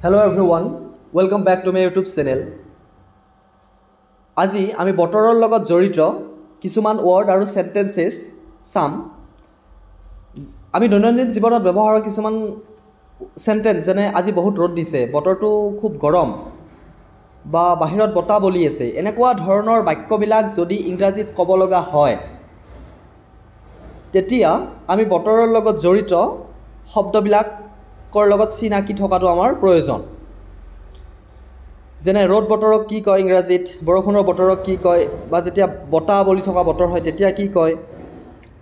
Hello everyone, welcome back to my YouTube channel. আজি আমি বতৰৰ লগত জড়িত কিছুমান ওয়াৰ্ড আৰু সেন্টেন্সেস সাম আমি দৈনন্দিন জীৱনত ব্যৱহাৰ কৰা কিছুমান সেন্টেন্স যেনে আজি বহুত ৰ'দ দিছে বতৰটো খুব গৰম বা বাহিৰত বতাহ বলি আছে এনেকুৱা ধৰণৰ বাক্যবিলাক যদি ইংৰাজীত ক'ব লগা হয় তেতিয়া আমি বতৰৰ লগত জড়িত শব্দবিলাকৰ লগত চিনাকি থকাটো আমাৰ প্ৰয়োজন যেনে ৰ'দ বতৰক কি কয় ইংৰাজীত বৰষুণৰ বতৰক কি কয় বা যেতিয়া বতাহ বলি থকা বতৰ হয় তেতিয়া কি কয়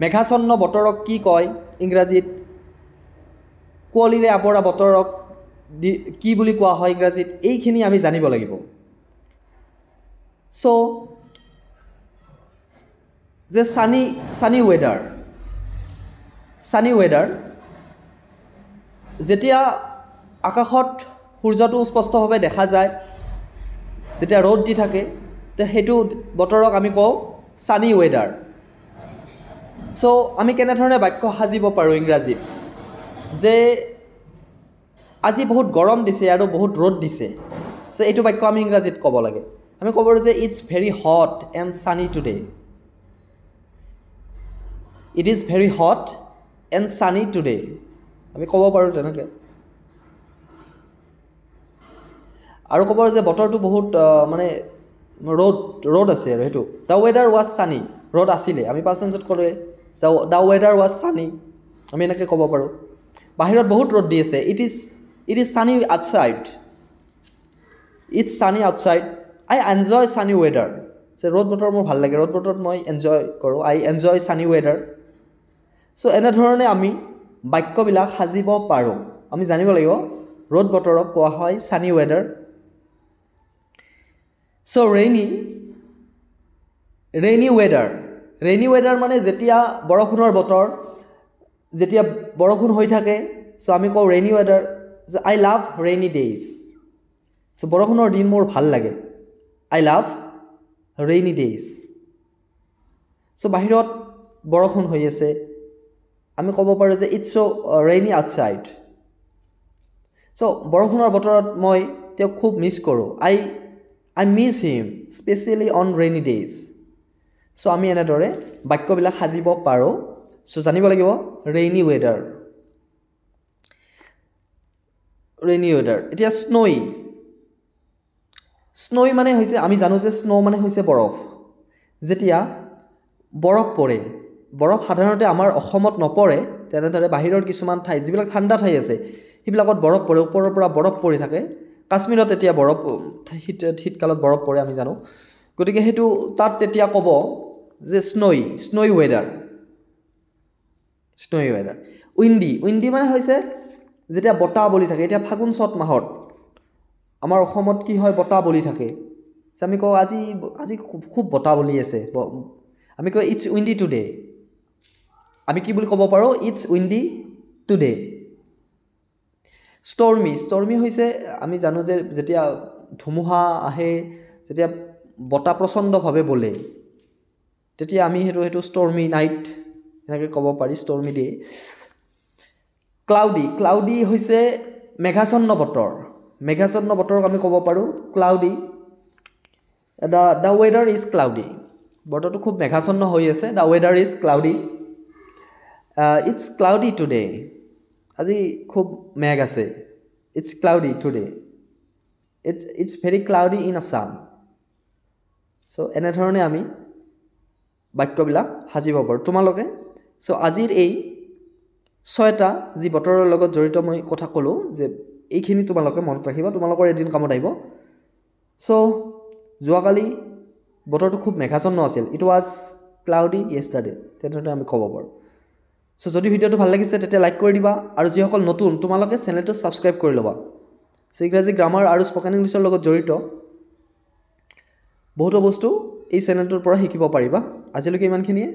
মেঘাছন্ন বতৰক কি কয় ইংৰাজীত কুঁৱলীৰে আৱৰা বতৰক কি বুলি কোৱা হয় ইংৰাজীত এইখিনি আমি জানিব লাগিব সো যে সানি ওয়েদাৰ যেতিয়া আকাশত সূৰ্যটো স্পষ্টভাৱে দেখা যায় যেতিয়া ৰ'দ দি থাকে তে হেতু বতৰক আমি কওঁ সানি ওয়েদাৰ সো আমি কেনে ধৰণে বাক্য সাজিব পাৰো ইংৰাজীত যে আজি বহুত গৰম দিছে আৰু বহুত ৰ'দ দিছে সো এইটো বাক্য আমি ইংৰাজীত ক'ব লাগে আমি ক'ব পাৰো যে it's very hot and sunny today it is very hot and sunny today আমি ক'ব পাৰো তেনেকৈ আৰু ক'ব যে বতৰটো বহুত মানে ৰ'দ আছে আৰু হেতু দা ওয়েদাৰ ওয়াজ সানি ৰ'দ আছিলে আমি পাষ্ট টেন্সত ক'লে দা ওয়েদাৰ ওয়াজ সানি আমি এনেকৈ ক'ব পাৰো বাহিৰত বহুত ৰ'দ দি আছে ইট ইজ সানি outside it's sunny outside I enjoy সানি ওয়েদাৰ যে ৰ'দ বতৰ মোৰ ভাল লাগে ৰ'দ বতৰত মই এনজয় কৰোঁ আই এনজয় সানি ওয়েদাৰ সো এনেধৰণে আমি বাক্যবিলাক সাজিব পাৰোঁ আমি জানিব লাগিব ৰ'দ বতৰক কোৱা হয় সানি ওয়েদাৰ সো ৰেইনি ওয়েদাৰ মানে যেতিয়া বৰষুণৰ বতৰ যেতিয়া বৰষুণ হৈ থাকে সো আমি কওঁ rainy weather I love rainy days so বৰষুণৰ দিন মোৰ ভাল লাগে I love rainy days so বাহিৰত বৰষুণ হৈ আছে আমি ক'ব পাৰোঁ যে it's so' rainy outside so বৰষুণৰ বতৰত মই তেওঁক খুব মিছ কৰোঁ I miss him specially on rainy days so আমি এনেদৰে বাক্যবিলাক সাজিব পাৰোঁ সো জানিব লাগিব ৰেইনি ওয়েদাৰ এতিয়া স্ন'ই মানে হৈছে আমি জানো যে স্ন' মানে হৈছে বৰফ যেতিয়া বৰফ পৰে বৰফ সাধাৰণতে আমাৰ অসমত নপৰে তেনেদৰে বাহিৰৰ কিছুমান ঠাই যিবিলাক ঠাণ্ডা ঠাই আছে সেইবিলাকত বৰফ পৰে ওপৰৰ পৰা বৰফ পৰি থাকে কাশ্মীৰত এতিয়া বৰফ শীতকালত বৰফ পৰে আমি জানো গতিকে সেইটো তাত তেতিয়া ক'ব যে স্ন'ই ওয়েদাৰ উইণ্ডি মানে হৈছে যেতিয়া বতাহ বলি থাকে এতিয়া ফাগুন চ'ত মাহত আমাৰ অসমত কি হয় বতাহ বলি থাকে আমি কওঁ আজি খুব বতাহ বলি আছে আমি কওঁ ইটছ উইণ্ডি টুডে আমি কি বুলি ক'ব পাৰোঁ ইটছ উইণ্ডি টুডে ষ্টৰ্মি হৈছে আমি জানো যে যেতিয়া ধুমুহা আহে যেতিয়া বতাহ প্ৰচণ্ডভাৱে বলে তেতিয়া আমি সেইটো ষ্টৰ্মি নাইট এনেকৈ ক'ব পাৰি ষ্টৰ্মি ডে ক্লাউডি হৈছে মেঘাছন্ন বতৰক আমি ক'ব পাৰোঁ cloudy the weather is cloudy বতৰটো খুব মেঘাছন্ন হৈ আছে the weather is cloudy it's cloudy today আজি খুব মেঘ আছে it's cloudy today it's very cloudy in Assam so এনেধৰণে আমি বাক্যবিলাক সাজিব পাৰোঁ তোমালোকে সো আজিৰ এই 6টা যি বতৰৰ লগত জড়িত মই কথা ক'লোঁ যে এইখিনি তোমালোকে মনত ৰাখিবা তোমালোকৰ এদিন কামত আহিব সো যোৱাকালি বতৰটো খুব মেঘাছন্ন আছিল ইট ৱাজ ক্লাউডি য়েষ্টাৰডে তেনেধৰণে আমি ক'ব পাৰোঁ সো যদি ভিডিঅ'টো ভাল লাগিছে তেতিয়া লাইক কৰি দিবা আৰু যিসকল নতুন তোমালোকে চেনেলটো ছাবস্ক্ৰাইব কৰি ল'বা সো ইংৰাজী গ্ৰামাৰ আৰু স্পকেন ইংলিছৰ লগত জড়িত বহুতো বস্তু এই চেনেলটোৰ পৰা শিকিব পাৰিবা আজিলৈকে ইমানখিনিয়ে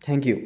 থেংক ইউ